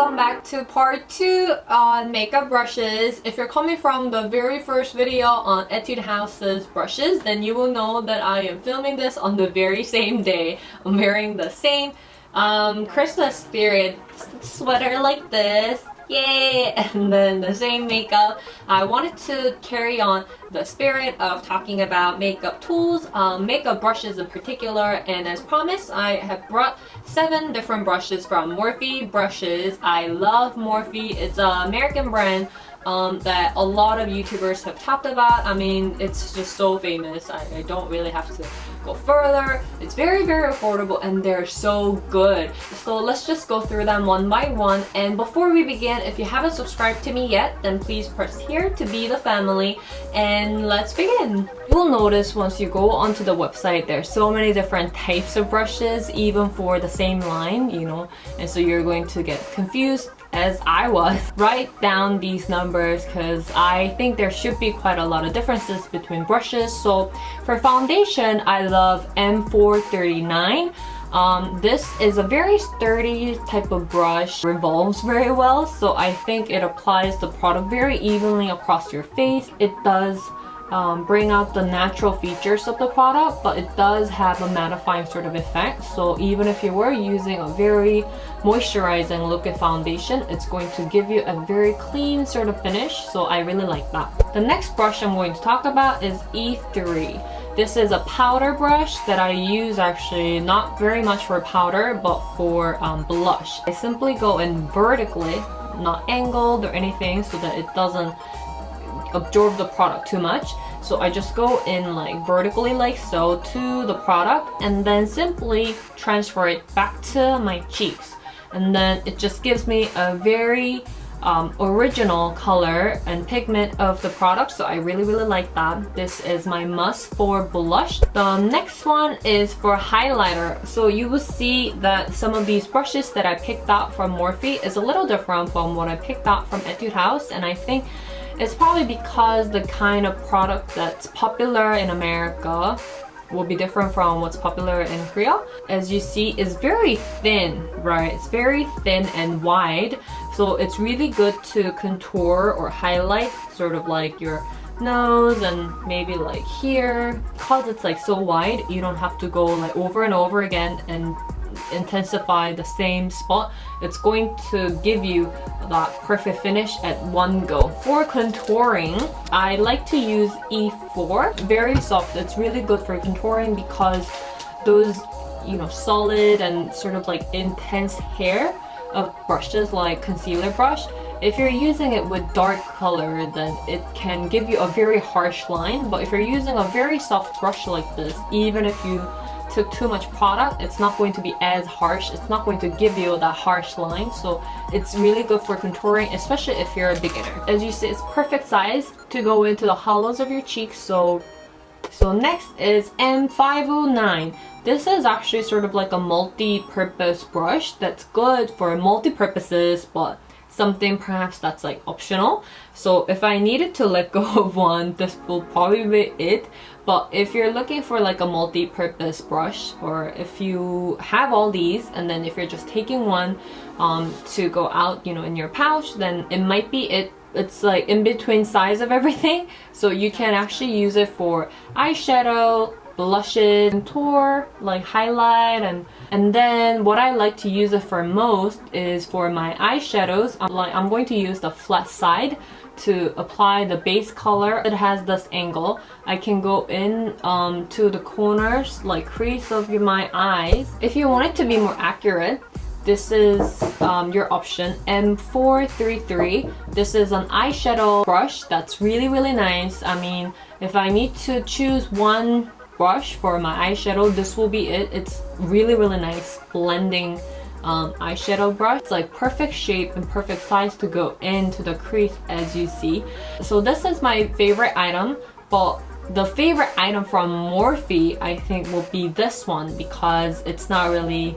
welcome back to part 2 on makeup brushes. If you're coming from the very first video on Etude House's brushes, then you will know that I am filming this on the very same day. I'm wearing the same Christmas spirit sweater like this. Yay! And then the same makeup. I wanted to carry on the spirit of talking about makeup tools, makeup brushes in particular, and as promised, I have brought 7 different brushes from Morphe brushes. I love Morphe. It's an American brand that a lot of YouTubers have talked about. I mean, it's just so famous. I don't really have to go further. It's very, very affordable and they're so good. So let's just go through them one by one. And before we begin, if you haven't subscribed to me yet, then please press here to be the family and let's begin. You will notice once you go onto the website, there's so many different types of brushes, even for the same line, you know, and so you're going to get confused as I was. Write down these numbers because I think there should be quite a lot of differences between brushes. So for foundation, I love M439. This is a very sturdy type of brush, revolves very well, so I think it applies the product very evenly across your face. It does bring out the natural features of the product, but it does have a mattifying sort of effect. So even if you were using a very moisturizing liquid foundation, it's going to give you a very clean sort of finish. So I really like that. The next brush I'm going to talk about is E3. This is a powder brush that I use actually not very much for powder, but for blush. I simply go in vertically, not angled or anything, so that it doesn't absorb the product too much. So I just go in like vertically like so to the product and then simply transfer it back to my cheeks, and then it just gives me a very original color and pigment of the product, so I really like that. This is my must for blush. The next one is for highlighter. So you will see that some of these brushes that I picked out from Morphe is a little different from what I picked out from Etude House, and I think it's probably because the kind of product that's popular in America will be different from what's popular in Korea. As you see, it's very thin, right? It's very thin and wide, so it's really good to contour or highlight sort of like your nose and maybe like here. Because it's like so wide, you don't have to go like over and over again and intensify the same spot. It's going to give you that perfect finish at one go. For contouring, I like to use E4. Very soft. It's really good for contouring because those, you know, solid and sort of like intense hair of brushes like concealer brush, if you're using it with dark color, then it can give you a very harsh line. But if you're using a very soft brush like this, even if you took too much product, it's not going to be as harsh. It's not going to give you that harsh line. So it's really good for contouring, especially if you're a beginner. As you see, it's perfect size to go into the hollows of your cheeks. So next is M509. This is actually sort of like a multi-purpose brush that's good for multi-purposes, but something perhaps that's like optional. So if I needed to let go of one, this will probably be it. But if you're looking for like a multi-purpose brush, or if you have all these and then if you're just taking one to go out, you know, in your pouch, then it might be it. It's like in between size of everything, so you can actually use it for eyeshadow, blushes, contour, like highlight, and then what I like to use it for most is for my eyeshadows. I'm going to use the flat side to apply the base color. It has this angle. I can go in to the corners, like crease of my eyes. If you want it to be more accurate, this is your option, M433. This is an eyeshadow brush that's really nice. I mean, if I need to choose one brush for my eyeshadow, this will be it. It's really nice blending eyeshadow brush. It's like perfect shape and perfect size to go into the crease, as you see. So this is my favorite item, but the favorite item from Morphe I think will be this one because it's not really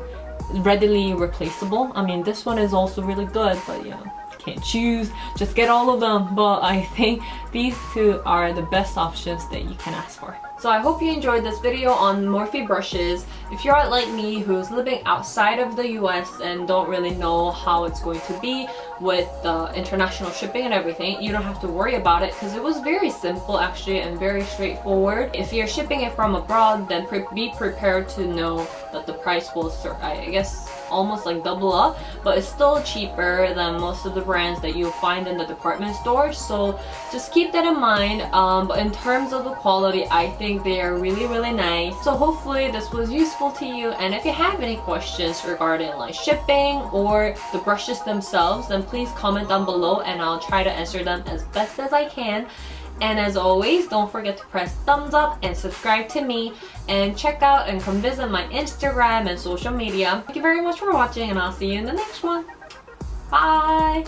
readily replaceable. I mean, this one is also really good, but yeah, can't choose, just get all of them. But I think these two are the best options that you can ask for. So I hope you enjoyed this video on Morphe brushes. If you're like me who's living outside of the US and don't really know how it's going to be with the international shipping and everything, you don't have to worry about it because it was very simple actually and very straightforward. If you're shipping it from abroad, then be prepared to know that the price will, I guess, almost like double up, but it's still cheaper than most of the brands that you'll find in the department stores, so just keep that in mind. But in terms of the quality, I think they are really nice. So hopefully this was useful to you, and if you have any questions regarding like shipping or the brushes themselves, then please comment down below and I'll try to answer them as best as I can. And as always, don't forget to press thumbs up and subscribe to me, and check out and come visit my Instagram and social media. Thank you very much for watching, and I'll see you in the next one. Bye!